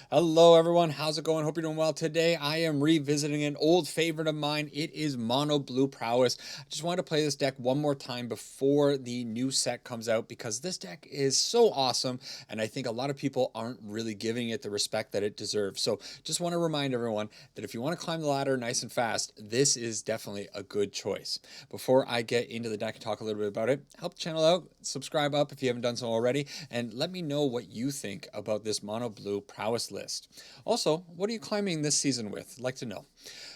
Hello everyone, how's it going? Hope you're doing well. Today I am revisiting an old favorite of mine. It is Mono Blue Prowess. I just wanted to play this deck one more time before the new set comes out because this deck is so awesome and I think a lot of people aren't really giving it the respect that it deserves. So just want to remind everyone that if you want to climb the ladder nice and fast, this is definitely a good choice. Before I get into the deck and talk a little bit about it, help the channel out, subscribe up if you haven't done so already, and let me know what you think about this Mono Blue Prowess list. Also, what are you climbing this season with? I'd like to know.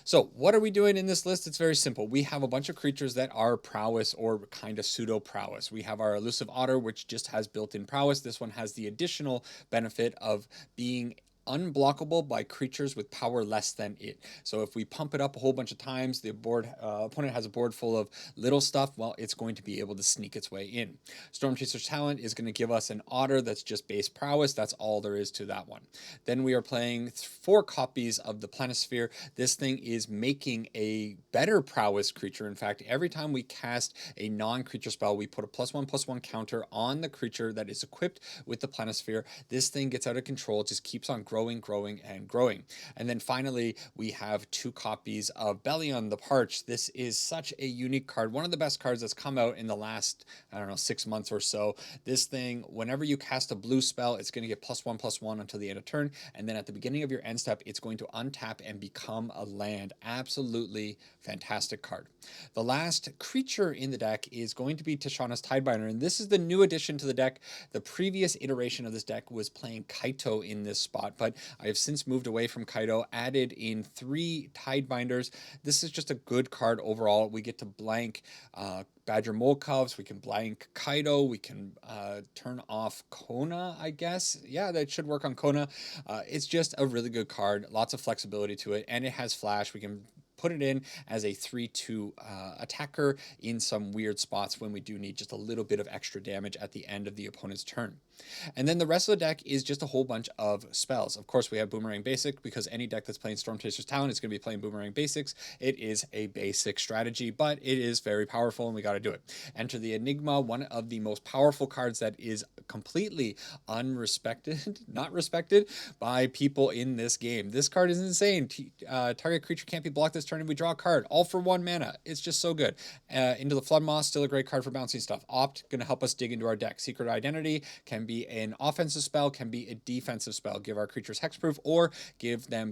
So what are we doing in this list? It's very simple. We have a bunch of creatures that are prowess or kind of pseudo prowess. We have our Elusive Otter, which just has built-in prowess. This one has the additional benefit of being unblockable by creatures with power less than it. So if we pump it up a whole bunch of times, the opponent has a board full of little stuff, well, it's going to be able to sneak its way in. Stormchaser's talent is going to give us an Otter that's just base prowess. That's all there is to that one. Then we are playing 4 copies of the Planisphere. This thing is making a better prowess creature. In fact, every time we cast a non-creature spell, we put a +1/+1 counter on the creature that is equipped with the Planisphere. This thing gets out of control, just keeps on growing, and growing. And then finally, we have 2 copies of Bellion the Parch. This is such a unique card. One of the best cards that's come out in the last, I don't know, 6 months or so. This thing, whenever you cast a blue spell, it's going to get +1/+1 until the end of turn. And then at the beginning of your end step, it's going to untap and become a land. Absolutely fantastic card. The last creature in the deck is going to be Tishana's Tidebinder. And this is the new addition to the deck. The previous iteration of this deck was playing Kaito in this spot, but I have since moved away from Kaito, added in 3 Tidebinders. This is just a good card overall. We get to blank Badger Molkovs, we can blank Kaito, we can turn off Kona, I guess. Yeah, that should work on Kona. It's just a really good card, lots of flexibility to it, and it has flash. We can put it in as a 3/2 attacker in some weird spots when we do need just a little bit of extra damage at the end of the opponent's turn. And then the rest of the deck is just a whole bunch of spells. Of course, we have Boomerang Basic because any deck that's playing Stormchaser's Talent is going to be playing Boomerang Basics. It is a basic strategy, but it is very powerful and we got to do it. Enter the Enigma, one of the most powerful cards that is completely unrespected, not respected by people in this game. This card is insane. Target creature can't be blocked this turn and we draw a card, all for 1 mana. It's just so good. Into the Flood Moss, still a great card for bouncing stuff. Opt, going to help us dig into our deck. Secret Identity can be an offensive spell, can be a defensive spell. Give our creatures hexproof or give them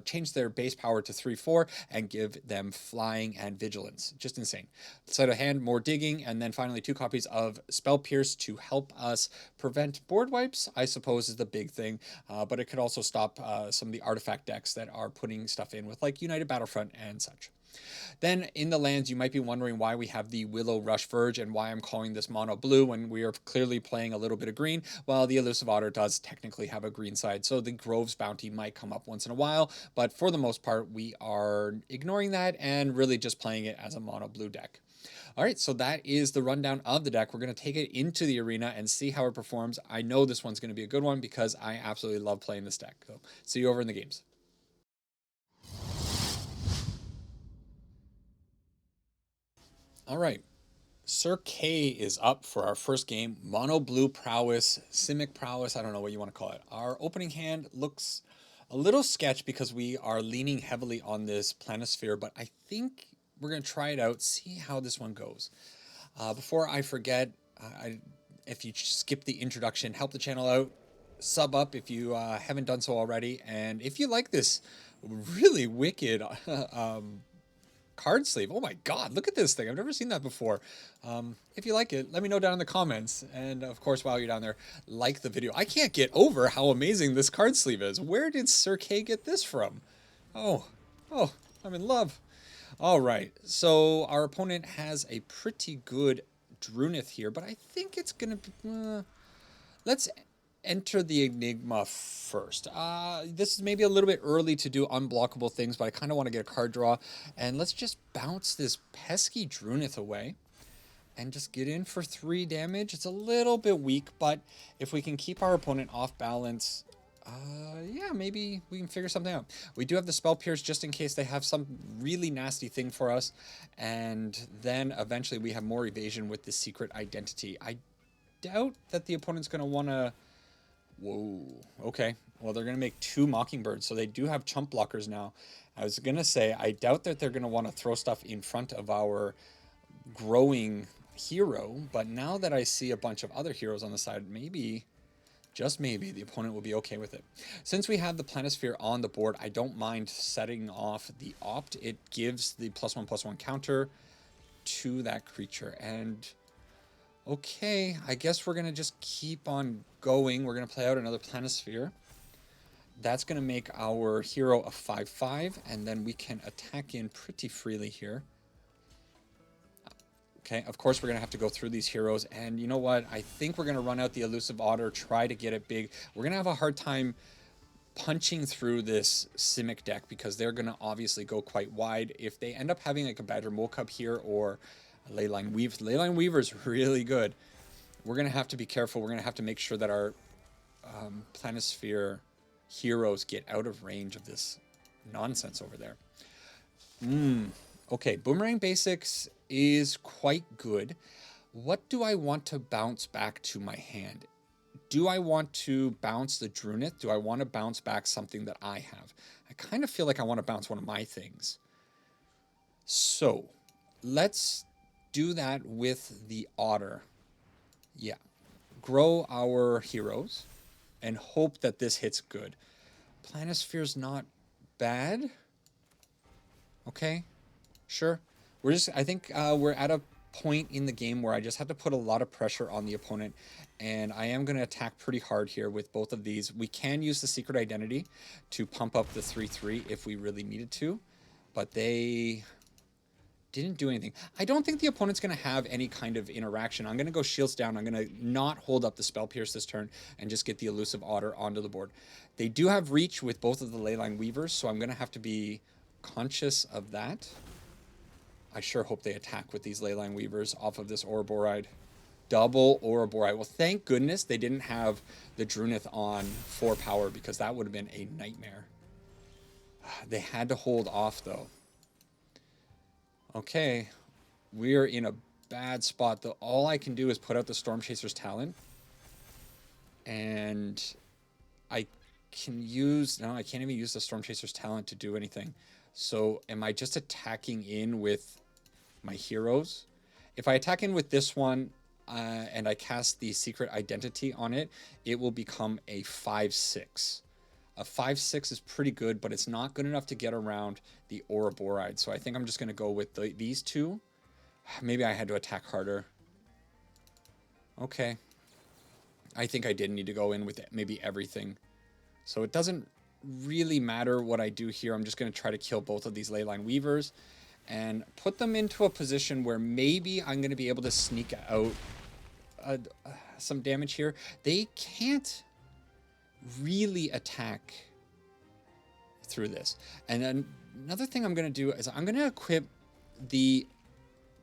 change their base power to 3/4 and give them flying and vigilance. Just insane. Sleight of hand, more digging, and then finally 2 copies of Spell Pierce to help us prevent board wipes, I suppose is the big thing, but it could also stop some of the artifact decks that are putting stuff in with like United Battlefront and such. Then in the lands, you might be wondering why we have the Willow Rush Verge and why I'm calling this mono blue when we are clearly playing a little bit of green. Well, the Elusive Otter does technically have a green side, so the Grove's Bounty might come up once in a while, but for the most part, we are ignoring that and really just playing it as a mono blue deck. All right, so that is the rundown of the deck. We're going to take it into the arena and see how it performs. I know this one's going to be a good one because I absolutely love playing this deck. So see you over in the games. All right, Sir K is up for our first game. Mono Blue Prowess, Simic Prowess, I don't know what you want to call it. Our opening hand looks a little sketch because we are leaning heavily on this Planisphere, but I think we're going to try it out, see how this one goes. Before I forget, if you skip the introduction, help the channel out, sub up if you haven't done so already, and if you like this really wicked card sleeve. Oh my god, look at this thing. I've never seen that before. If you like it, let me know down in the comments. And of course, while you're down there, like the video. I can't get over how amazing this card sleeve is. Where did Sir K get this from? Oh, I'm in love. All right, so our opponent has a pretty good Drunith here, but I think it's going to be... let's enter the Enigma first. This is maybe a little bit early to do unblockable things, but I kind of want to get a card draw. And let's just bounce this pesky Drunith away and just get in for 3 damage. It's a little bit weak, but if we can keep our opponent off balance, yeah, maybe we can figure something out. We do have the Spell Pierce just in case they have some really nasty thing for us. And then eventually we have more evasion with the Secret Identity. I doubt that the opponent's going to want to Whoa. Okay. Well, they're going to make 2 Mockingbirds, so they do have chump blockers now. I was going to say, I doubt that they're going to want to throw stuff in front of our growing hero, but now that I see a bunch of other heroes on the side, maybe, just maybe, the opponent will be okay with it. Since we have the Planisphere on the board, I don't mind setting off the Opt. It gives the +1/+1 counter to that creature, and okay, I guess we're going to just keep on going. We're going to play out another Planisphere. That's going to make our hero a 5/5, and then we can attack in pretty freely here. Okay, of course we're going to have to go through these heroes, and you know what? I think we're going to run out the Elusive Otter, try to get it big. We're going to have a hard time punching through this Simic deck because they're going to obviously go quite wide. If they end up having like a Badger Mole Cup here or a Leyline Weaver, Leyline Weaver's really good. We're going to have to be careful. We're going to have to make sure that our Planisphere heroes get out of range of this nonsense over there. Okay, Boomerang Basics is quite good. What do I want to bounce back to my hand? Do I want to bounce the Drunith? Do I want to bounce back something that I have? I kind of feel like I want to bounce one of my things. So, let's do that with the Otter. Yeah. Grow our heroes and hope that this hits good. Planisphere's not bad. Okay, sure. I think we're at a point in the game where I just have to put a lot of pressure on the opponent, and I am going to attack pretty hard here with both of these. We can use the Secret Identity to pump up the 3/3 if we really needed to, but they didn't do anything. I don't think the opponent's going to have any kind of interaction. I'm going to go shields down. I'm going to not hold up the Spell Pierce this turn and just get the Elusive Otter onto the board. They do have reach with both of the Leyline Weavers, so I'm going to have to be conscious of that. I sure hope they attack with these Leyline Weavers off of this Ouroboride. Double Ouroboride. Well, thank goodness they didn't have the Drunith on 4 power because that would have been a nightmare. They had to hold off, though. Okay, we're in a bad spot. All I can do is put out the Stormchaser's Talent. And I can use... No, I can't even use the Stormchaser's Talent to do anything. So am I just attacking in with my heroes? If I attack in with this one and I cast the Secret Identity on it, it will become a 5/6. A 5/6 is pretty good, but it's not good enough to get around the Ouroboride. So I think I'm just going to go with these two. Maybe I had to attack harder. Okay. I think I did need to go in with maybe everything. So it doesn't really matter what I do here. I'm just going to try to kill both of these Leyline Weavers and put them into a position where maybe I'm going to be able to sneak out some damage here. They can't really attack through this. And then another thing I'm going to do is I'm going to equip the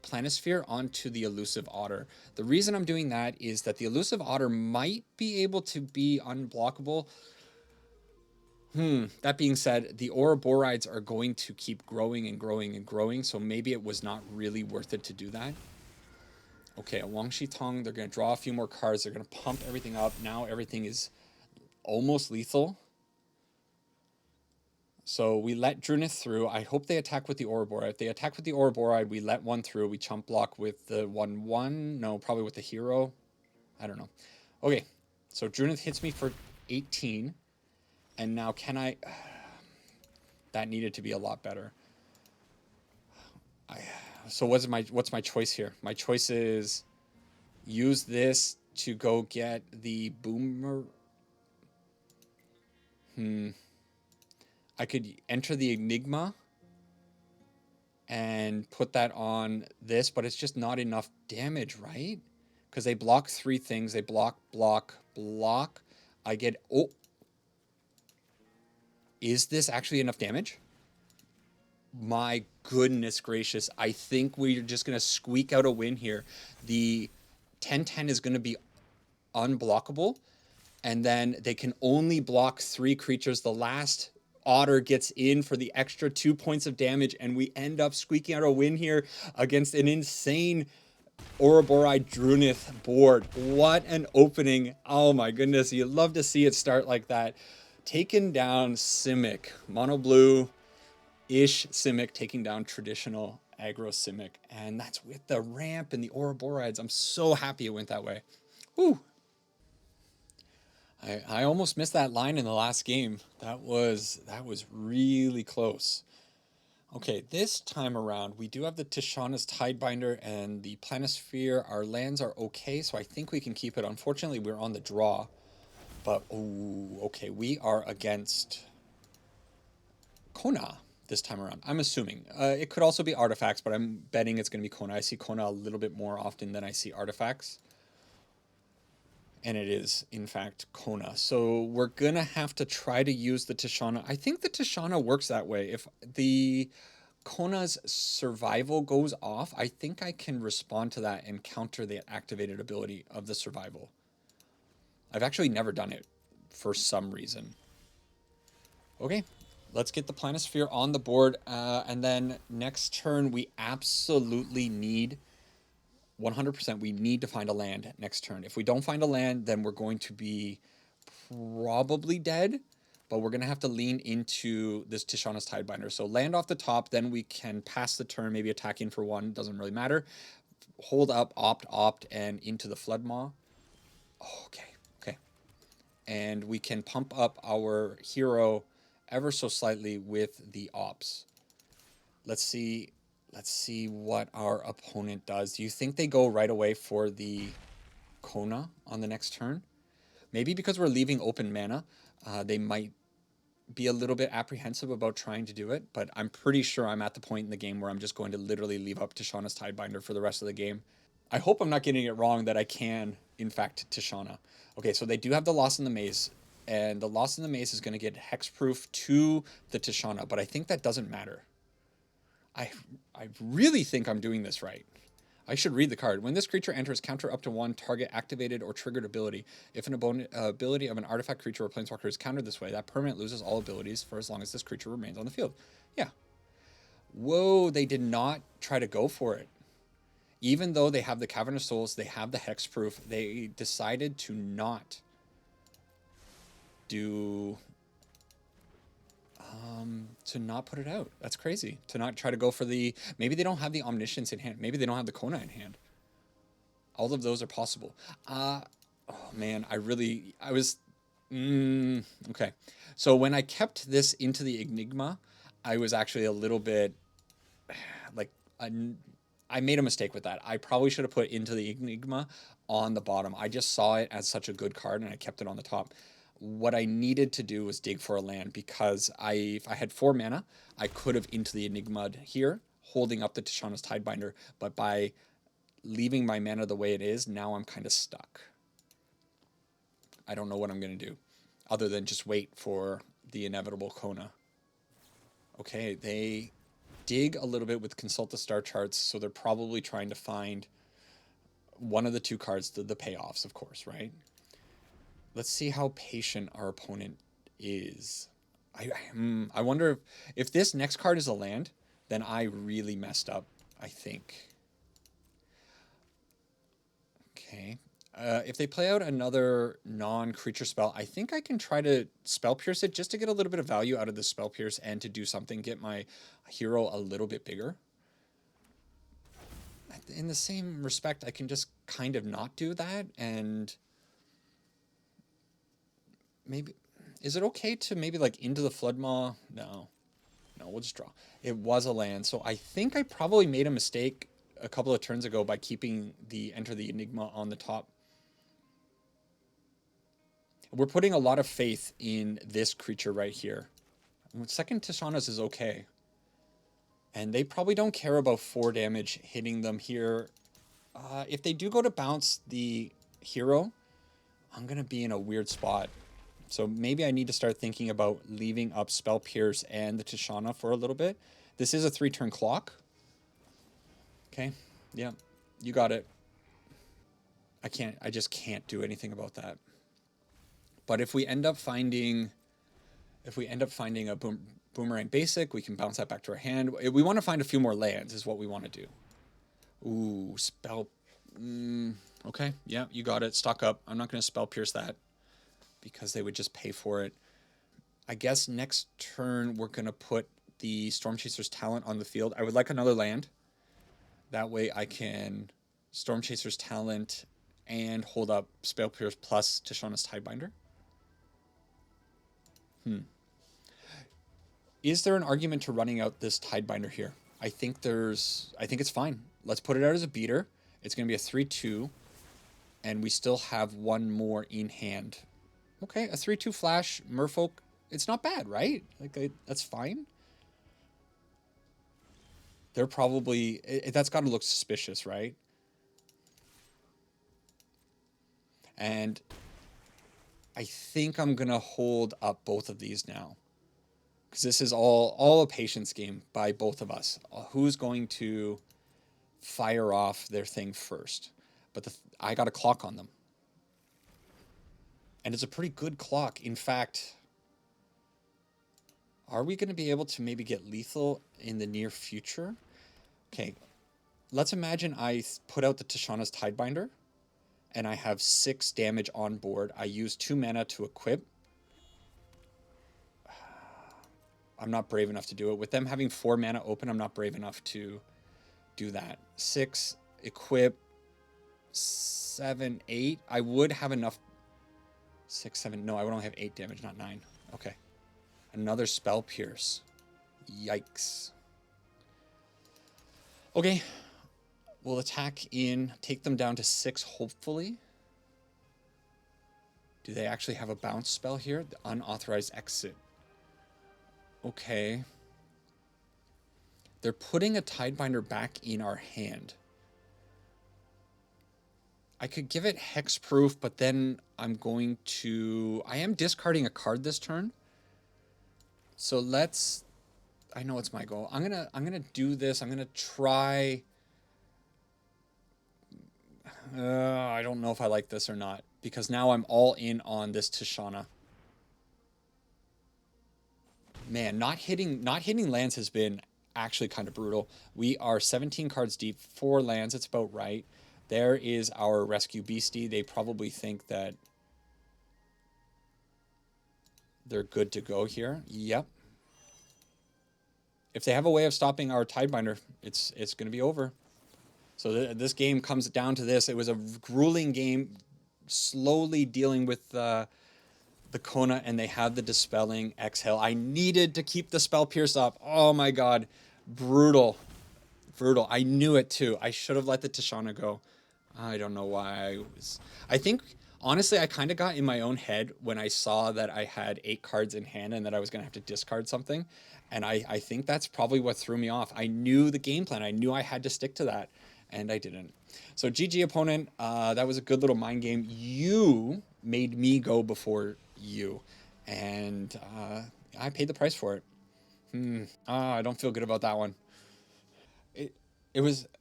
Planisphere onto the Elusive Otter. The reason I'm doing that is that the Elusive Otter might be able to be unblockable. That being said, the Ouroboride are going to keep growing and growing and growing, so maybe it was not really worth it to do that. Okay, a Wangshi Tong, they're going to draw a few more cards, they're going to pump everything up. Now everything is almost lethal. So we let Drunith through. I hope they attack with the Ouroboride. If they attack with the Ouroboride, we let one through. We chump block with the 1/1. No, probably with the hero. I don't know. Okay, so Drunith hits me for 18. And now can I... that needed to be a lot better. So what's my choice here? My choice is use this to go get the Boomer... I could enter the Enigma and put that on this, but it's just not enough damage, right? Because they block 3 things. They block, block, block. I get... Oh! Is this actually enough damage? My goodness gracious. I think we're just going to squeak out a win here. The 10/10 is going to be unblockable. And then they can only block 3 creatures. The last Otter gets in for the extra 2 points of damage, and we end up squeaking out a win here against an insane Ouroboros Drunith board. What an opening. Oh my goodness. You love to see it start like that. Taking down Simic. Mono blue-ish Simic taking down traditional aggro Simic. And that's with the ramp and the Ouroboros. I'm so happy it went that way. Woo. I almost missed that line in the last game. That was really close. Okay, this time around, we do have the Tishana's Tidebinder and the Planisphere. Our lands are okay, so I think we can keep it. Unfortunately, we're on the draw. But, oh, okay, we are against Kona this time around. I'm assuming. It could also be artifacts, but I'm betting it's going to be Kona. I see Kona a little bit more often than I see artifacts. And it is, in fact, Kona. So we're going to have to try to use the Tishana. I think the Tishana works that way. If the Kona's survival goes off, I think I can respond to that and counter the activated ability of the survival. I've actually never done it for some reason. Okay, let's get the Planisphere on the board. And then next turn, we absolutely need 100%, we need to find a land next turn. If we don't find a land, then we're going to be probably dead, but we're going to have to lean into this Tishana's Tidebinder. So land off the top, then we can pass the turn, maybe attack in for one, doesn't really matter. Hold up, opt, and into the Flood Maw. Oh, okay. And we can pump up our hero ever so slightly with the ops. Let's see what our opponent does. Do you think they go right away for the Kona on the next turn? Maybe because we're leaving open mana, they might be a little bit apprehensive about trying to do it, but I'm pretty sure I'm at the point in the game where I'm just going to literally leave up Tishana's Tidebinder for the rest of the game. I hope I'm not getting it wrong that I can, in fact, Tishana. Okay, so they do have the Lost in the Maze, and the Lost in the Maze is going to get hexproof to the Tishana, but I think that doesn't matter. I really think I'm doing this right. I should read the card. When this creature enters, counter up to one target activated or triggered ability. If an ability of an artifact creature or planeswalker is countered this way, that permanent loses all abilities for as long as this creature remains on the field. Yeah. Whoa, they did not try to go for it. Even though they have the Cavernous Souls, they have the hexproof, they decided to not do... to not put it out. That's crazy. To not try to go for the... Maybe they don't have the Omniscience in hand. Maybe they don't have the Kona in hand. All of those are possible. Oh man, I was... okay. So when I kept this into the Enigma, I was actually a little bit... like... I made a mistake with that. I probably should have put into the Enigma on the bottom. I just saw it as such a good card and I kept it on the top. What I needed to do was dig for a land because if I had 4 mana, I could have into the Enigma here, holding up the Tishana's Tidebinder, but by leaving my mana the way it is, now I'm kind of stuck. I don't know what I'm going to do, other than just wait for the inevitable Kona. Okay, they dig a little bit with Consult the Star Charts, so they're probably trying to find one of the 2 cards, the payoffs, of course, right? Let's see how patient our opponent is. I wonder if this next card is a land, then I really messed up, I think. Okay. If they play out another non-creature spell, I think I can try to Spell Pierce it just to get a little bit of value out of the Spell Pierce and to do something, get my hero a little bit bigger. In the same respect, I can just kind of not do that and... Maybe, is it okay to maybe like into the Flood Maw? No, we'll just draw. It was a land, so I think I probably made a mistake a couple of turns ago by keeping the Enter the Enigma on the top. We're putting a lot of faith in this creature right here. Second Tishana's is okay. And they probably don't care about 4 damage hitting them here. If they do go to bounce the hero, I'm going to be in a weird spot. So maybe I need to start thinking about leaving up Spell Pierce and the Tishana for a little bit. This is a 3-turn clock. Okay, yeah, you got it. I just can't do anything about that. But if we end up finding a Boomerang Basic, we can bounce that back to our hand. We want to find a few more lands is what we want to do. Ooh, Spell Okay, yeah, you got it. Stock up. I'm not going to Spell Pierce that because they would just pay for it. I guess next turn we're going to put the Stormchaser's talent on the field. I would like another land. That way I can Stormchaser's talent and hold up Spell Pierce plus Tishana's Tidebinder. Is there an argument to running out this Tidebinder here? I think it's fine. Let's put it out as a beater. It's going to be a 3-2, and we still have one more in hand. Okay, a 3-2 flash, Merfolk. It's not bad, right? Like, that's fine. They're probably... that's got to look suspicious, right? And I think I'm going to hold up both of these now. Because this is all a patience game by both of us. Who's going to fire off their thing first? But I got a clock on them. And it's a pretty good clock. In fact, are we going to be able to maybe get lethal in the near future? Okay, let's imagine I put out the Tishana's Tidebinder, and I have 6 damage on board. I use 2 mana to equip. I'm not brave enough to do it. With them having 4 mana open, I'm not brave enough to do that. 6, equip, 7, 8. I would have enough. 6, 7. No, I would only have 8 damage, not 9. Okay. Another Spell Pierce. Yikes. Okay. We'll attack in, take them down to 6, hopefully. Do they actually have a bounce spell here? The unauthorized exit. Okay. They're putting a Tidebinder back in our hand. I could give it hexproof, but then I am discarding a card this turn. So let's, I know it's my goal. I'm gonna do this. I'm gonna try. I don't know if I like this or not, because now I'm all in on this Tishana. Man, not hitting lands has been actually kind of brutal. We are 17 cards deep, 4 lands. It's about right. There is our rescue beastie. They probably think that they're good to go here. Yep. If they have a way of stopping our Tidebinder, it's going to be over. So this game comes down to this. It was a grueling game, slowly dealing with the Kona, and they have the Dispelling Exhale. I needed to keep the Spell Pierce up. Oh my god. Brutal. Brutal. I knew it too. I should have let the Tishana go. I don't know why I think, honestly, I kind of got in my own head when I saw that I had 8 cards in hand and that I was going to have to discard something. And I think that's probably what threw me off. I knew the game plan. I knew I had to stick to that. And I didn't. So GG opponent, that was a good little mind game. You made me go before you. And I paid the price for it. I don't feel good about that one.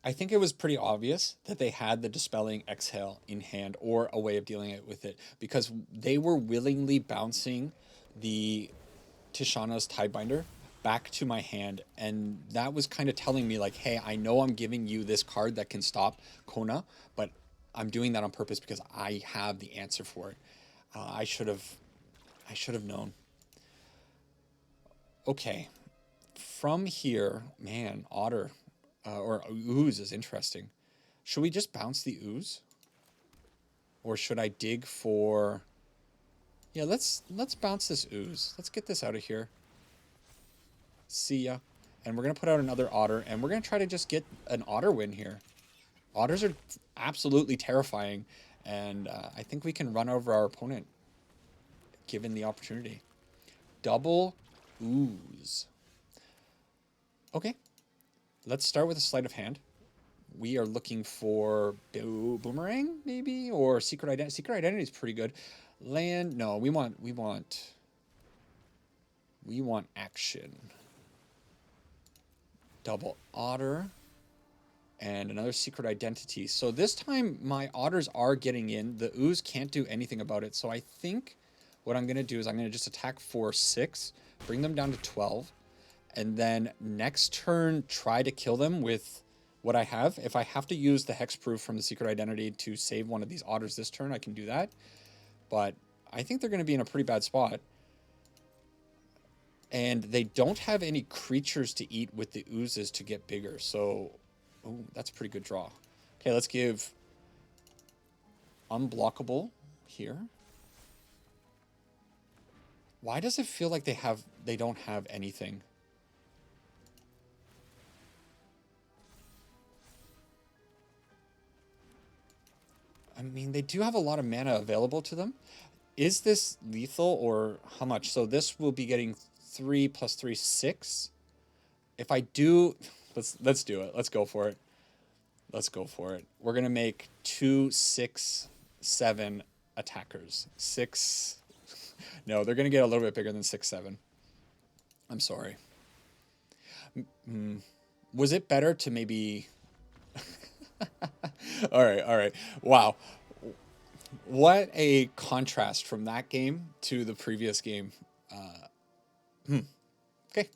I think it was pretty obvious that they had the Dispelling Exhale in hand, or a way of dealing with it, because they were willingly bouncing the Tishana's Tidebinder back to my hand, and that was kind of telling me like, hey, I know I'm giving you this card that can stop Kona, but I'm doing that on purpose because I have the answer for it. I should have known. Okay, from here, man, Otter or Ooze is interesting. Should we just bounce the Ooze, or should I dig for? Yeah, let's bounce this Ooze. Let's get this out of here. See ya. And we're going to put out another Otter, and we're going to try to just get an Otter win here. Otters are absolutely terrifying, and I think we can run over our opponent given the opportunity. Double Ooze. Okay. Let's start with a sleight of hand. We are looking for Boomerang, maybe? Or Secret Identity. Secret Identity is pretty good. Land, no, we want action. Double Otter. And another Secret Identity. So this time my Otters are getting in. The Ooze can't do anything about it. So I think what I'm going to do is I'm going to just attack for 6, bring them down to 12, and then next turn try to kill them with what I have. If I have to use the hexproof from the Secret Identity to save one of these Otters this turn, I can do that. But I think they're going to be in a pretty bad spot. And they don't have any creatures to eat with the oozes to get bigger. So, oh, that's a pretty good draw. Okay, let's give unblockable here. Why does it feel like they don't have anything? I mean, they do have a lot of mana available to them. Is this lethal or how much? So this will be getting 3 + 3, 6. If I do, let's do it. Let's go for it. Let's go for it. We're gonna make 2, 6, 7 attackers. 6. No, they're gonna get a little bit bigger than 6, 7. I'm sorry. Was it better to maybe? All right, all right. Wow. What a contrast from that game to the previous game. Okay.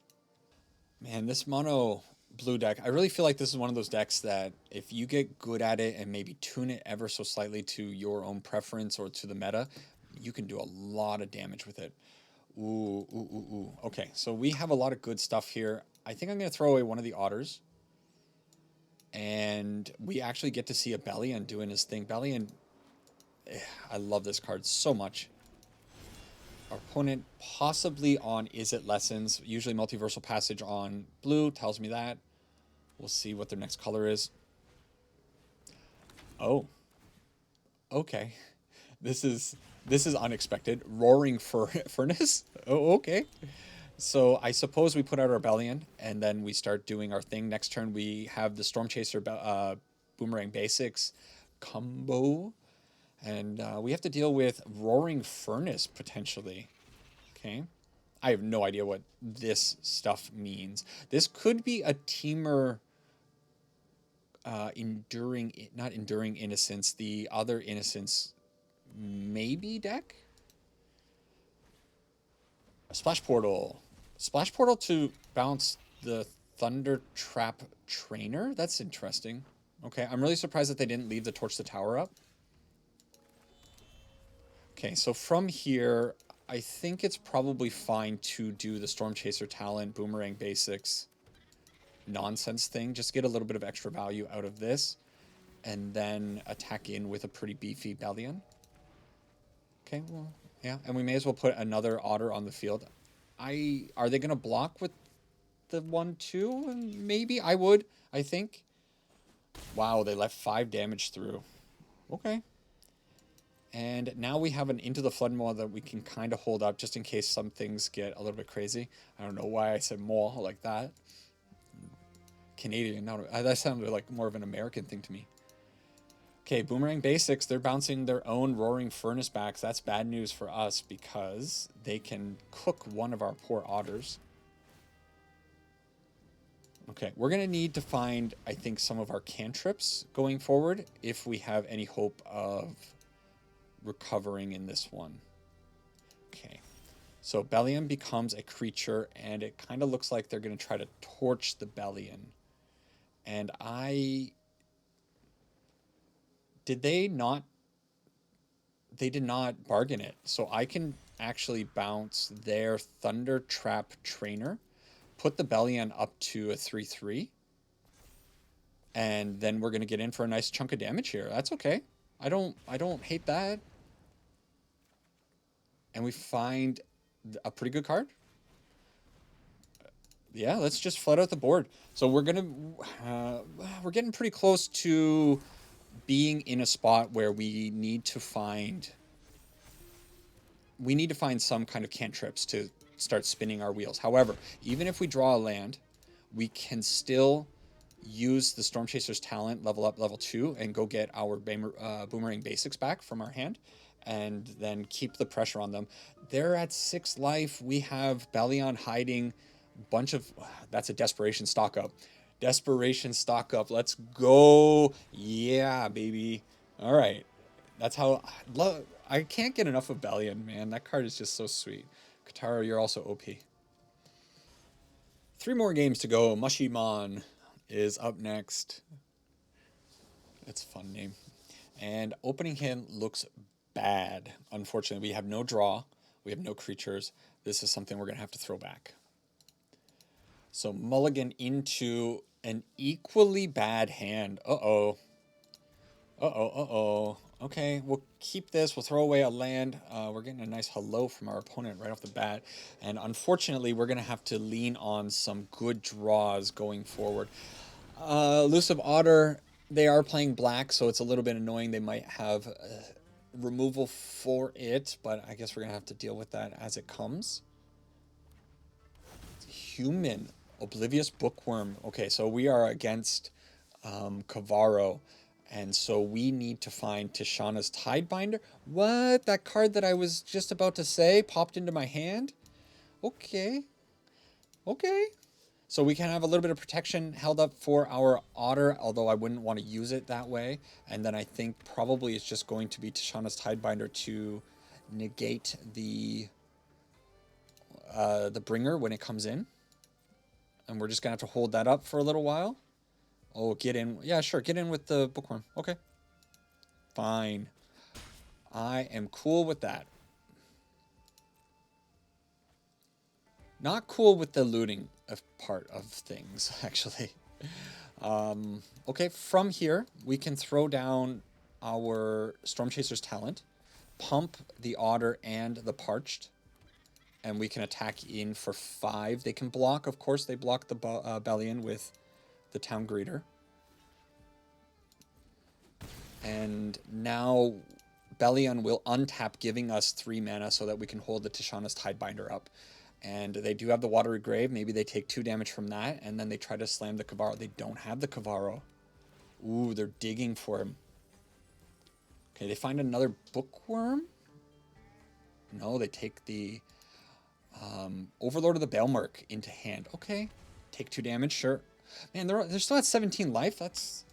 Man, this mono blue deck, I really feel like this is one of those decks that if you get good at it and maybe tune it ever so slightly to your own preference or to the meta, you can do a lot of damage with it. Ooh, ooh, ooh, ooh. Okay, so we have a lot of good stuff here. I think I'm going to throw away one of the Otters. And we actually get to see a Bellion doing his thing. Bellion, I love this card so much. Our opponent possibly on Is It Lessons. Usually Multiversal Passage on blue tells me that. We'll see what their next color is. Oh. Okay. This is unexpected. Roaring Furnace? Oh, okay. So I suppose we put out our Bellion, and then we start doing our thing. Next turn, we have the Stormchaser Boomerang Basics combo. And we have to deal with Roaring Furnace, potentially. Okay. I have no idea what this stuff means. This could be a Teamer not Enduring Innocence, the other Innocence maybe deck? Splash Portal. Splash Portal to bounce the Thunder Trap Trainer? That's interesting. Okay, I'm really surprised that they didn't leave the Torch the Tower up. Okay, so from here, I think it's probably fine to do the Stormchaser Talent, Boomerang Basics nonsense thing. Just get a little bit of extra value out of this, and then attack in with a pretty beefy Bellion. Okay, well, yeah, and we may as well put another Otter on the field. Are they going to block with the 1/2? Maybe I would, I think. Wow, they left 5 damage through. Okay. And now we have an Into the Flood Maw that we can kind of hold up just in case some things get a little bit crazy. I don't know why I said maw like that. Canadian, no, that sounded like more of an American thing to me. Okay, Boomerang Basics, they're bouncing their own Roaring Furnace backs. That's bad news for us because they can cook one of our poor Otters. Okay, we're going to need to find, I think, some of our cantrips going forward if we have any hope of recovering in this one. Okay, so Bellion becomes a creature, and it kind of looks like they're going to try to torch the Bellion. And they did not bargain it. So I can actually bounce their Thunder Trap Trainer, put the Bellion up to a 3/3, and then we're going to get in for a nice chunk of damage here. That's okay. I don't hate that. And we find a pretty good card. Yeah, let's just flood out the board. So we're getting pretty close to being in a spot where we need to find some kind of cantrips to start spinning our wheels. However, even if we draw a land, we can still use the Stormchaser's Talent, level up level 2, and go get our Boomerang Basics back from our hand, and then keep the pressure on them. They're at 6 life. We have Bellion hiding. That's a Desperation stock up. Desperation stock up. Let's go. Yeah, baby. All right. That's how I can't get enough of Bellion, man. That card is just so sweet. Katara, you're also OP. 3 more games to go. Mushimon. is up next. That's a fun name. And opening hand looks bad. Unfortunately, we have no draw. We have no creatures. This is something we're going to have to throw back. So mulligan into an equally bad hand. Uh-oh. Uh-oh, uh-oh. Okay, we'll keep this. We'll throw away a land. We're getting a nice hello from our opponent right off the bat. And unfortunately, we're going to have to lean on some good draws going forward. Elusive Otter, they are playing black, so it's a little bit annoying. They might have removal for it, but I guess we're going to have to deal with that as it comes. Human. Oblivious Bookworm. Okay, so we are against Kavaro. And so we need to find Tishana's Tidebinder. What? That card that I was just about to say popped into my hand? Okay. Okay. So we can have a little bit of protection held up for our Otter, although I wouldn't want to use it that way. And then I think probably it's just going to be Tishana's Tidebinder to negate the bringer when it comes in. And we're just going to have to hold that up for a little while. Oh, get in. Yeah, sure. Get in with the Bookworm. Okay. Fine. I am cool with that. Not cool with the looting part of things, actually. Okay, from here, we can throw down our Stormchaser's Talent, pump the Otter and the Parched, and we can attack in for 5. They can block, of course, they block the Bellion with the Town Greeter. And now Bellion will untap, giving us 3 mana so that we can hold the Tishana's Tidebinder up. And they do have the Watery Grave. Maybe they take 2 damage from that, and then they try to slam the Kavaro. They don't have the Kavaro. Ooh, they're digging for him. Okay, they find another Bookworm? No, they take the Overlord of the Baelmerk into hand. Okay, take 2 damage, sure. Man, they're still at 17 life. That's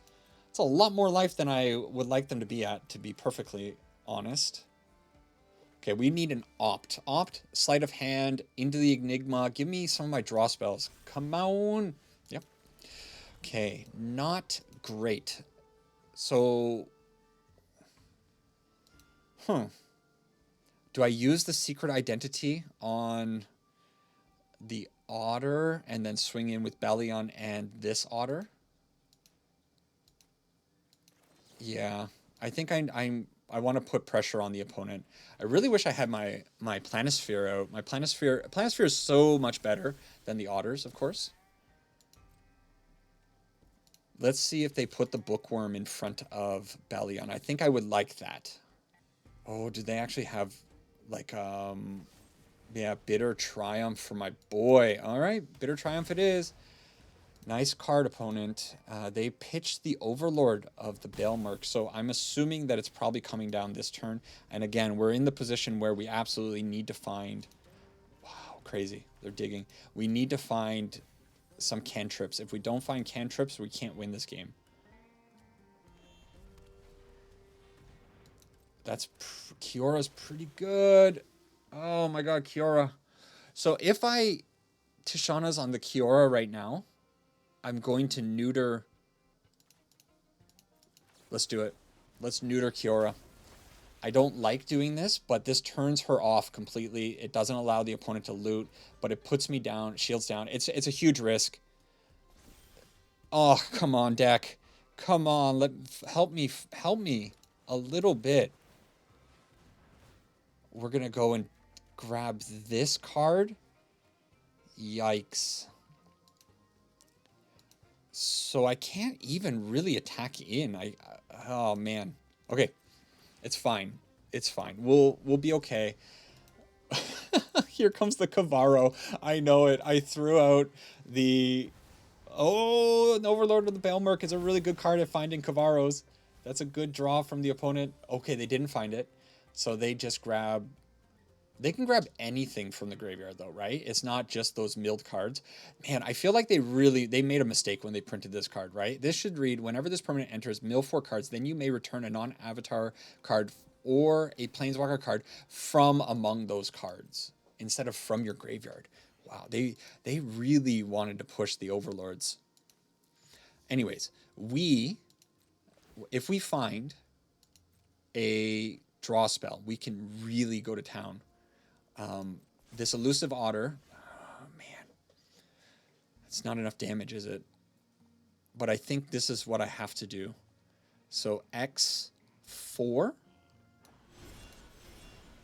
a lot more life than I would like them to be at, to be perfectly honest. Okay, we need an opt. Opt, sleight of hand, into the Enigma. Give me some of my draw spells. Come on. Yep. Okay, not great. So, do I use the Secret Identity on the Otter and then swing in with Bellion and this Otter? Yeah, I think I want to put pressure on the opponent. I really wish I had my Planisphere out. My Planisphere is so much better than the Otters, of course. Let's see if they put the Bookworm in front of Bellion. I think I would like that. Oh, do they actually have like yeah, Bitter Triumph for my boy. All right, Bitter Triumph it is. Nice card, opponent. They pitched the Overlord of the Baelmerk, so I'm assuming that it's probably coming down this turn. And again, we're in the position where we absolutely need to find... Wow, crazy. They're digging. We need to find some cantrips. If we don't find cantrips, we can't win this game. That's... Kiora's pretty good. Oh my god, Kiora. So if Tishana's on the Kiora right now, I'm going to neuter... Let's do it. Let's neuter Kiora. I don't like doing this, but this turns her off completely. It doesn't allow the opponent to loot, but it puts me down, shields down. It's a huge risk. Oh, come on, deck. Come on, help me a little bit. We're going to go and grab this card. Yikes. So I can't even really attack in. Oh man. Okay. It's fine. It's fine. We'll be okay. Here comes the Kavaro. I know it. I threw out the... Oh, an Overlord of the Baelmerk is a really good card at finding Kavaros. That's a good draw from the opponent. Okay, they didn't find it. So they just grab... They can grab anything from the graveyard, though, right? It's not just those milled cards. Man, I feel like they made a mistake when they printed this card, right? This should read, whenever this permanent enters, mill 4 cards, then you may return a non-avatar card or a Planeswalker card from among those cards, instead of from your graveyard. Wow, they really wanted to push the Overlords. Anyways, if we find a draw spell, we can really go to town. This Elusive Otter, oh man, it's not enough damage, is it? But I think this is what I have to do. So X4,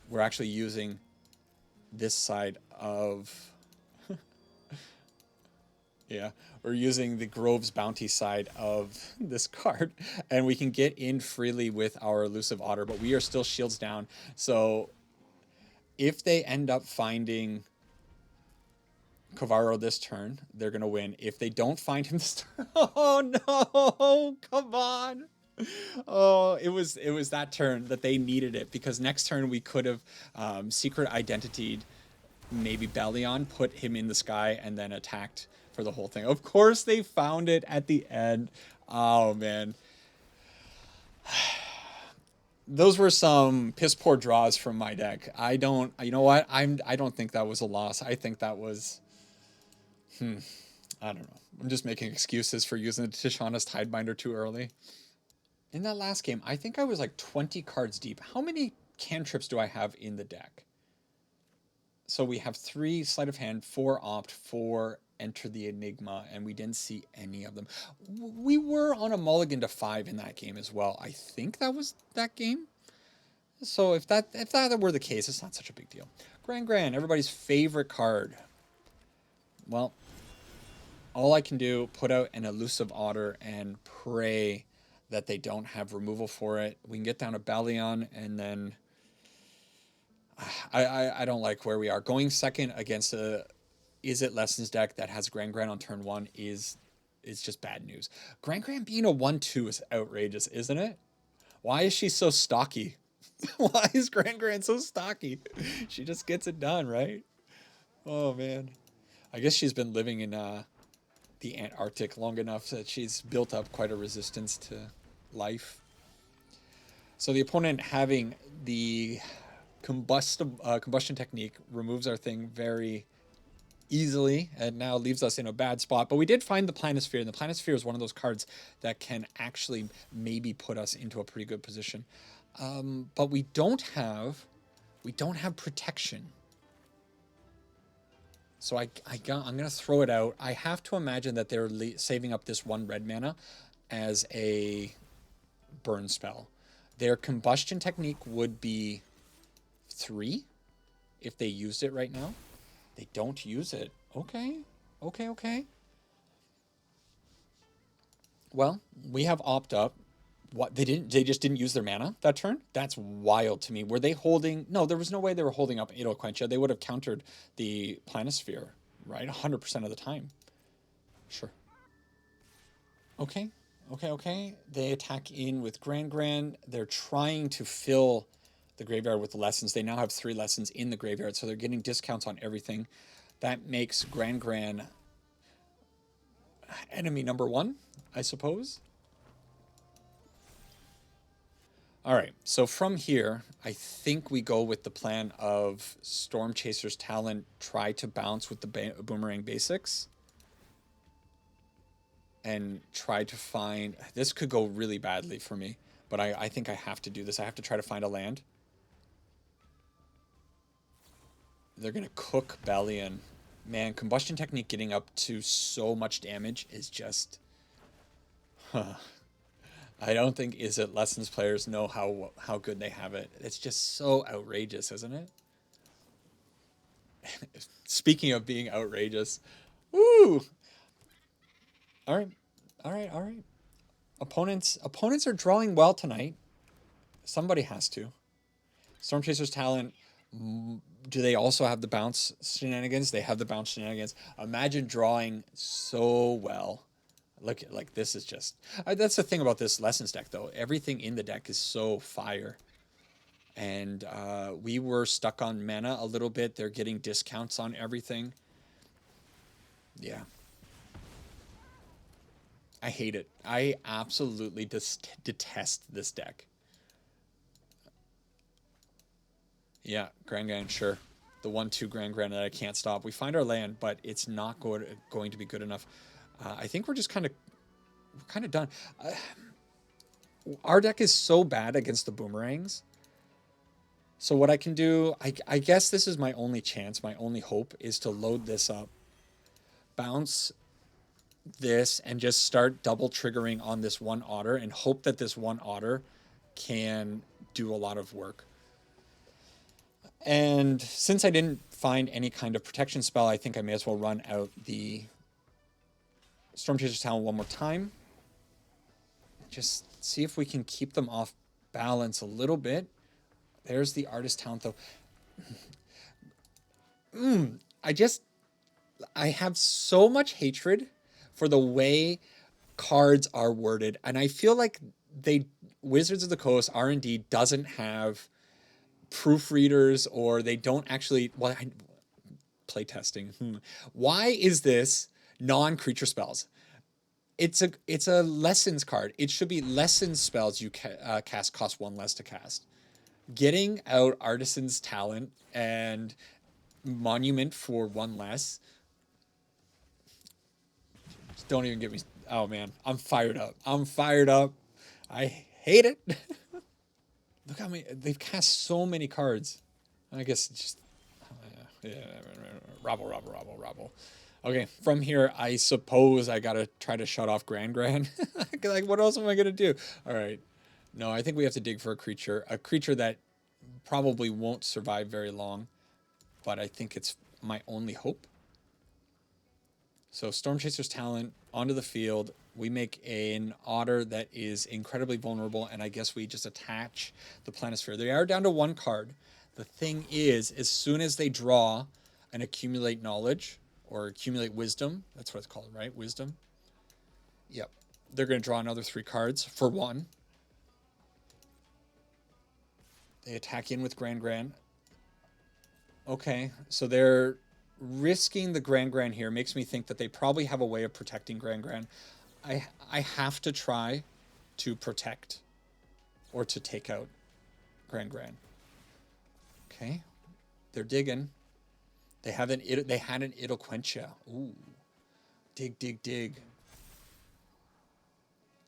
we're actually using this side of, yeah, we're using the Grove's Bounty side of this card, and we can get in freely with our Elusive Otter, but we are still shields down. So if they end up finding Kavaro this turn, they're going to win. If they don't find him this turn, oh no, come on. Oh, it was that turn that they needed it, because next turn we could have Secret Identitied maybe Bellion, put him in the sky, and then attacked for the whole thing. Of course they found it at the end. Oh man. Those were some piss poor draws from my deck. You know what? I don't think that was a loss. I think that was, I don't know. I'm just making excuses for using the Tishana's Tidebinder too early. In that last game, I think I was like 20 cards deep. How many cantrips do I have in the deck? So we have 3 sleight of hand, 4 opt, 4 enter the Enigma, and we didn't see any of them. We were on a mulligan to 5 in that game as well. I think that was that game. So if that were the case, it's not such a big deal. Gran, everybody's favorite card. Well, all I can do, put out an Elusive Otter and pray that they don't have removal for it. We can get down to Bellion, and then I don't like where we are. Going second against a Izzet Lessons deck that has Gran on turn 1 is just bad news. Gran being a 1/2 is outrageous, isn't it? Why is she so stocky? Why is Gran so stocky? She just gets it done, right? Oh man. I guess she's been living in the Antarctic long enough that she's built up quite a resistance to life. So the opponent having the combustion technique removes our thing very easily and now leaves us in a bad spot. But we did find the Planisphere, and the Planisphere is one of those cards that can actually maybe put us into a pretty good position. But we don't have protection. So I'm going to throw it out. I have to imagine that they're saving up this 1 red mana as a burn spell. Their combustion technique would be 3 if they used it right now. They don't use it. Okay. Well, we have opt up. What they just didn't use their mana that turn? That's wild to me. Were they holding? No, there was no way they were holding up Edo Quencha. They would have countered the Planisphere, right? 100% of the time. Sure. Okay. They attack in with Gran. They're trying to fill the graveyard with lessons. They now have 3 lessons in the graveyard, so they're getting discounts on everything. That makes Gran enemy number 1, I suppose. All right, so from here, I think we go with the plan of Stormchaser's Talent, try to bounce with the Boomerang Basics, and try to find... This could go really badly for me, but I think I have to do this. I have to try to find a land. They're going to cook Bellion. Man, Combustion Technique getting up to so much damage is just... I don't think Izzet Lessons players know how good they have it. It's just so outrageous, isn't it? Speaking of being outrageous, woo! All right. Opponents are drawing well tonight. Somebody has to. Stormchaser's Talent. Do they also have the bounce shenanigans? They have the bounce shenanigans. Imagine drawing so well. Look, like this is just... that's the thing about this Lessons deck, though. Everything in the deck is so fire. And we were stuck on mana a little bit. They're getting discounts on everything. Yeah. I hate it. I absolutely detest this deck. Yeah, Gran, sure. The 1/2 Gran that I can't stop. We find our land, but it's not going to be good enough. I think we're just kind of we're kind of done. Our deck is so bad against the boomerangs. So what I can do, I guess this is my only chance, my only hope is to load this up, bounce this, and just start double triggering on this one Otter and hope that this one Otter can do a lot of work. And since I didn't find any kind of protection spell, I think I may as well run out the Stormchaser's Talon one more time. Just see if we can keep them off balance a little bit. There's the Artist Talent, though. I have so much hatred for the way cards are worded, and I feel like Wizards of the Coast R&D doesn't have proofreaders, or they don't actually play testing. Why is this non-creature spells? It's a lessons card. It should be lessons spells you cast cost 1 less to cast. Getting out Artisan's Talent and Monument for 1 less. Just don't even get me. Oh man, I'm fired up. I'm fired up. I hate it. Look how many they've cast, so many cards. I guess it's just rabble. Okay, from here, I suppose I gotta try to shut off Grand. Like, what else am I gonna do? All right, no, I think we have to dig for a creature that probably won't survive very long, but I think it's my only hope. So Stormchaser's Talent onto the field. We make an Otter that is incredibly vulnerable, and I guess we just attach the Planisphere. They are down to 1 card. The thing is, as soon as they draw and accumulate knowledge, or accumulate wisdom, that's what it's called, right? Wisdom. Yep. They're going to draw another 3 cards for 1. They attack in with Grand. Okay, so they're risking the Grand here. Makes me think that they probably have a way of protecting Grand. I have to try to protect or to take out Grand. Okay, they're digging. They had an Idoquentia. Ooh, dig.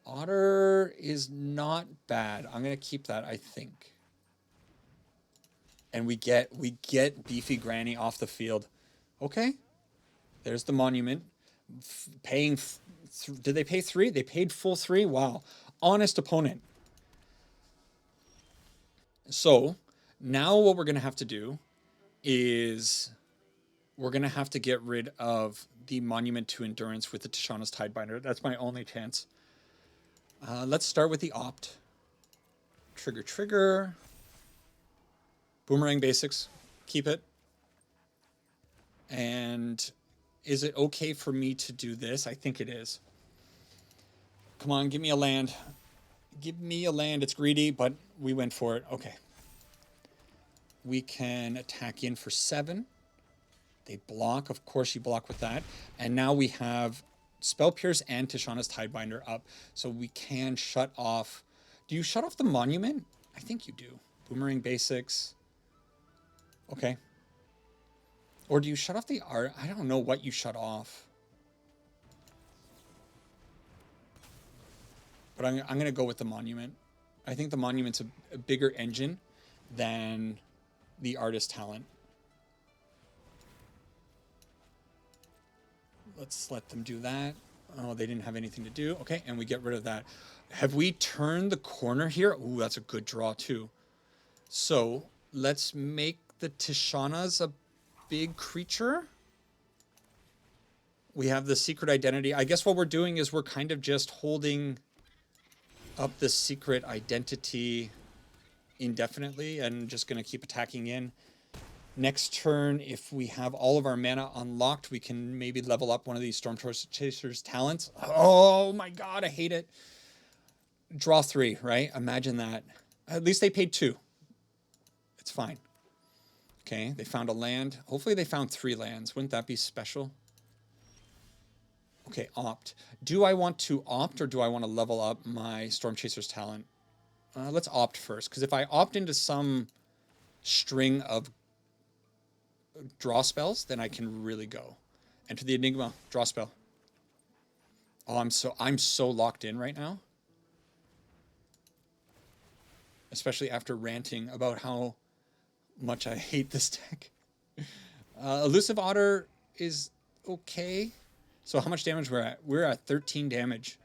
Otter is not bad. I'm gonna keep that, I think. And we get Beefy Granny off the field. Okay, there's the Monument. Paying. Did they pay 3? They paid full 3. Wow, honest opponent. So now what we're gonna have to do is we're going to have to get rid of the Monument to Endurance with the Tishana's Tidebinder. That's my only chance. Let's start with the Opt. Trigger. Boomerang basics. Keep it. And is it okay for me to do this? I think it is. Come on, give me a land. Give me a land. It's greedy, but we went for it. Okay. We can attack in for 7. They block. Of course you block with that. And now we have Spell Pierce and Tishana's Tidebinder up. So we can shut off. Do you shut off the Monument? I think you do. Boomerang basics. Okay. Or do you shut off the art? I don't know what you shut off. But I'm going to go with the Monument. I think the Monument's a bigger engine than the Artist Talent. Let's let them do that. Oh, they didn't have anything to do. Okay, and we get rid of that. Have we turned the corner here? Ooh, that's a good draw too. So let's make the Tishana's a big creature. We have the Secret Identity. I guess what we're doing is we're kind of just holding up the Secret Identity indefinitely and just going to keep attacking in. Next turn, if we have all of our mana unlocked, we can maybe level up one of these Stormchaser's talents. Oh my god, I hate it. Draw 3, right? Imagine that. At least they paid 2. It's fine. Okay, they found a land. Hopefully they found 3 lands. Wouldn't that be special? Okay, opt. Do I want to opt or do I want to level up my Stormchaser's talent? Let's opt first, because if I opt into some string of draw spells, then I can really go. Enter the Enigma, draw spell. Oh, I'm so locked in right now, especially after ranting about how much I hate this deck. Elusive Otter is okay. So how much damage we're at? We're at 13 damage.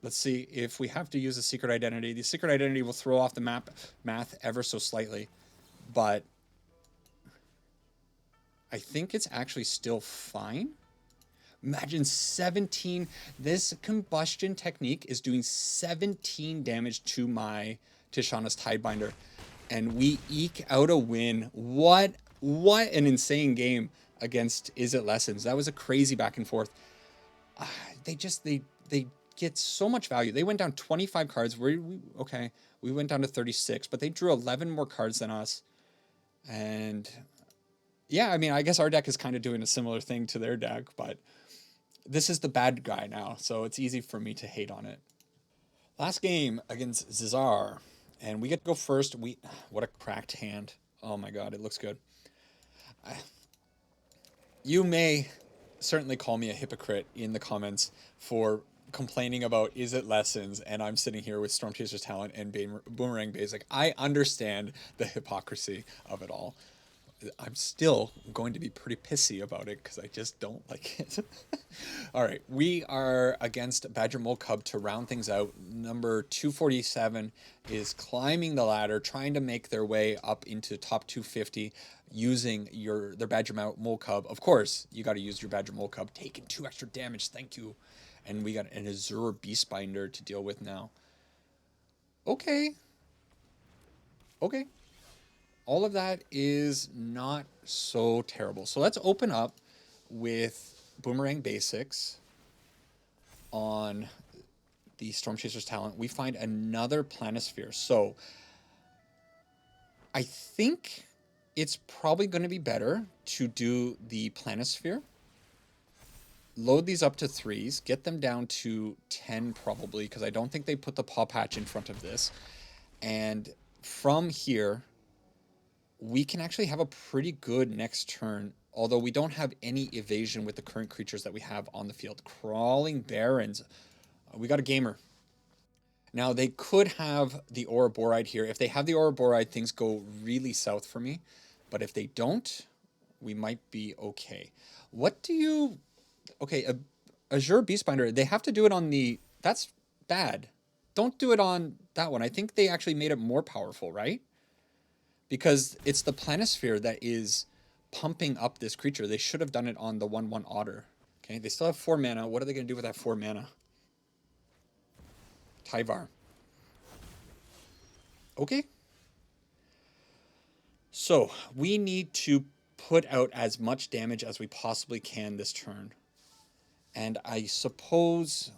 Let's see if we have to use a secret identity. The secret identity will throw off the math ever so slightly, but I think it's actually still fine. Imagine 17. This combustion technique is doing 17 damage to my Tishana's Tidebinder, and we eke out a win. What an insane game against Is It Lessons. That was a crazy back and forth. They get so much value. They went down 25 cards. Okay, we went down to 36, but they drew 11 more cards than us. And yeah, I mean, I guess our deck is kind of doing a similar thing to their deck, but this is the bad guy now, so it's easy for me to hate on it. Last game against Zizar, and we get to go first. What a cracked hand. Oh my god, it looks good. You may certainly call me a hypocrite in the comments for complaining about Is It Lessons, and I'm sitting here with Stormchaser's Talent and Boomerang Basic. I understand the hypocrisy of it all. I'm still going to be pretty pissy about it because I just don't like it. All right, we are against Badger Mole Cub to round things out. Number 247 is climbing the ladder, trying to make their way up into top 250 using their Badger Mole Cub. Of course, you got to use your Badger Mole Cub, taking 2 extra damage. Thank you. And we got an Azure Beastbinder to deal with now. Okay. All of that is not so terrible. So let's open up with Boomerang Basics on the Stormchaser's Talent. We find another Planisphere. So I think it's probably going to be better to do the Planisphere. Load these up to 3s, get them down to 10 probably, because I don't think they put the Paw Patch in front of this. And from here, we can actually have a pretty good next turn, although we don't have any evasion with the current creatures that we have on the field. Crawling Barrens. We got a gamer. Now, they could have the Ouroboride here. If they have the Ouroboride, things go really south for me. But if they don't, we might be okay. What do you... Okay, Azure Beastbinder, they have to do it on the... That's bad. Don't do it on that one. I think they actually made it more powerful, right? Because it's the Planisphere that is pumping up this creature. They should have done it on the 1/1 Otter. Okay, they still have 4 mana. What are they going to do with that 4 mana? Tyvar. Okay. So, we need to put out as much damage as we possibly can this turn. And I suppose...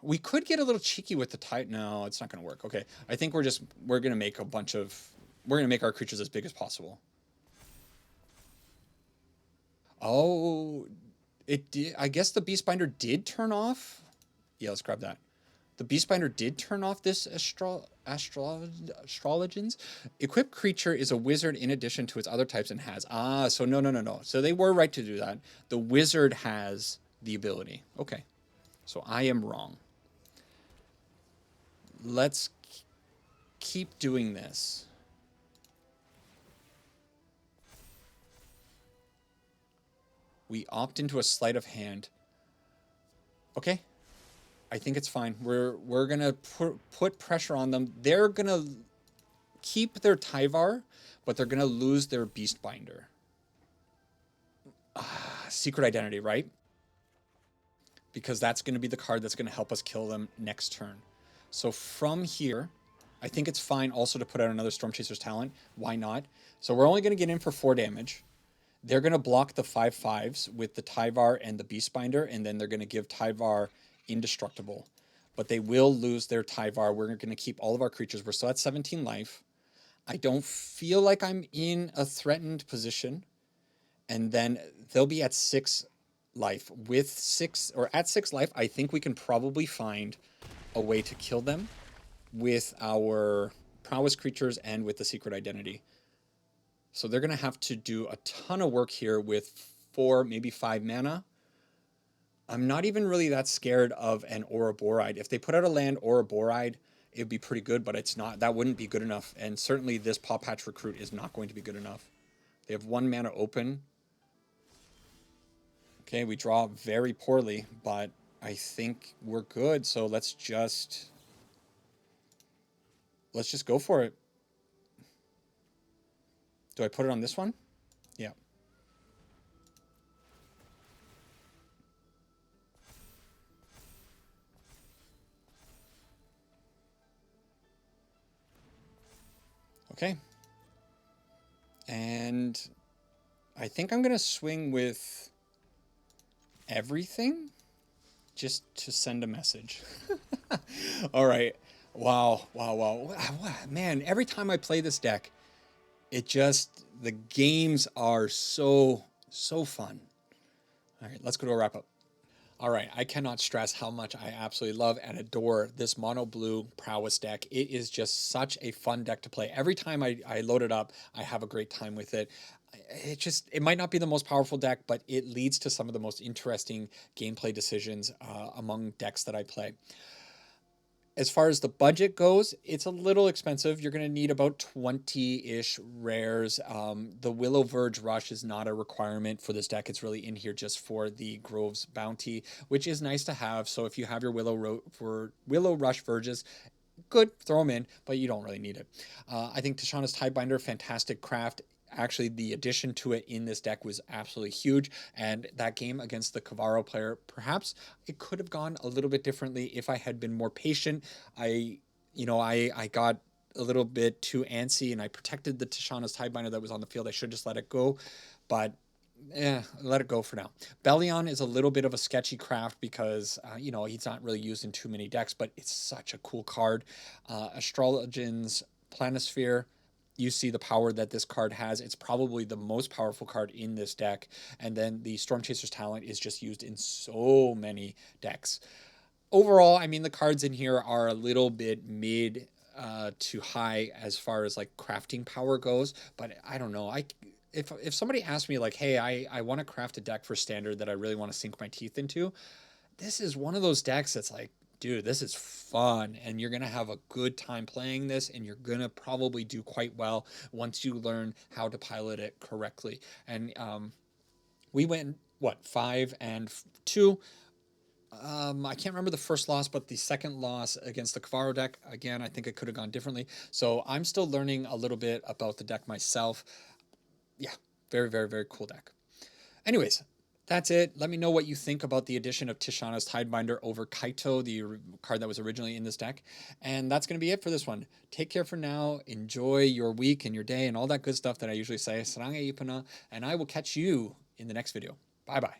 We could get a little cheeky with the Tide. No, it's not going to work. Okay, I think we're going to make a bunch of... We're going to make our creatures as big as possible. Oh, it did. I guess the Beastbinder did turn off. Yeah, let's grab that. The Beastbinder did turn off this Astrologians. Equipped creature is a wizard in addition to its other types and has... Ah, so no. So they were right to do that. The wizard has the ability. Okay, so I am wrong. Let's keep doing this. We opt into a sleight of hand. Okay. I think it's fine. We're going to put pressure on them. They're going to keep their Tyvar, but they're going to lose their Beastbinder. Secret Identity, right? Because that's going to be the card that's going to help us kill them next turn. So from here, I think it's fine also to put out another Stormchaser's Talent. Why not? So we're only going to get in for 4 damage. They're going to block the 5/5s with the Tyvar and the Beastbinder, and then they're going to give Tyvar indestructible. But they will lose their Tyvar. We're going to keep all of our creatures. We're still at 17 life. I don't feel like I'm in a threatened position. And then they'll be at 6 life. With 6, or at 6 life, I think we can probably find a way to kill them with our prowess creatures and with the secret identity. So they're going to have to do a ton of work here with 4, maybe 5 mana. I'm not even really that scared of an Ouroboride. If they put out a land Ouroboride, it'd be pretty good, but it's not. That wouldn't be good enough. And certainly this Paw Patch Recruit is not going to be good enough. They have 1 mana open. Okay, we draw very poorly, but I think we're good. So let's just go for it. Do I put it on this one? Yeah. Okay. And I think I'm going to swing with everything just to send a message. All right. Wow. Wow. Wow. Man, every time I play this deck, the games are so fun. All right, let's go to a wrap up. All right, I cannot stress how much I absolutely love and adore this Mono Blue Prowess deck. It is just such a fun deck to play. Every time I load it up, I have a great time with it. It might not be the most powerful deck, but it leads to some of the most interesting gameplay decisions among decks that I play. As far as the budget goes, it's a little expensive. You're going to need about 20-ish rares. The Willow Verge Rush is not a requirement for this deck. It's really in here just for the Grove's Bounty, which is nice to have. So if you have your Willow Rush Verges, good, throw them in, but you don't really need it. I think Tishana's Tidebinder, fantastic craft. Actually, the addition to it in this deck was absolutely huge, and that game against the Kavaro player, perhaps it could have gone a little bit differently if I had been more patient. I got a little bit too antsy, and I protected the Tishana's Tidebinder that was on the field. I should just let it go, but let it go for now. Bellion is a little bit of a sketchy craft because, he's not really used in too many decks, but it's such a cool card. Astrologian's Planisphere, you see the power that this card has. It's probably the most powerful card in this deck. And then the Stormchaser's Talent is just used in so many decks. Overall, I mean, the cards in here are a little bit mid to high as far as like crafting power goes, but I don't know. If somebody asked me like, hey, I want to craft a deck for standard that I really want to sink my teeth into, this is one of those decks that's like, dude, this is fun, and you're gonna have a good time playing this, and you're gonna probably do quite well once you learn how to pilot it correctly. And we went 5-2. I can't remember the first loss, but the second loss against the Kavaro deck, again, I think it could have gone differently. So I'm still learning a little bit about the deck myself. Yeah, very, very, very cool deck. Anyways, that's it. Let me know what you think about the addition of Tishana's Tidebinder over Kaito, the card that was originally in this deck. And that's going to be it for this one. Take care for now. Enjoy your week and your day and all that good stuff that I usually say. Sarang e ipana, and I will catch you in the next video. Bye-bye.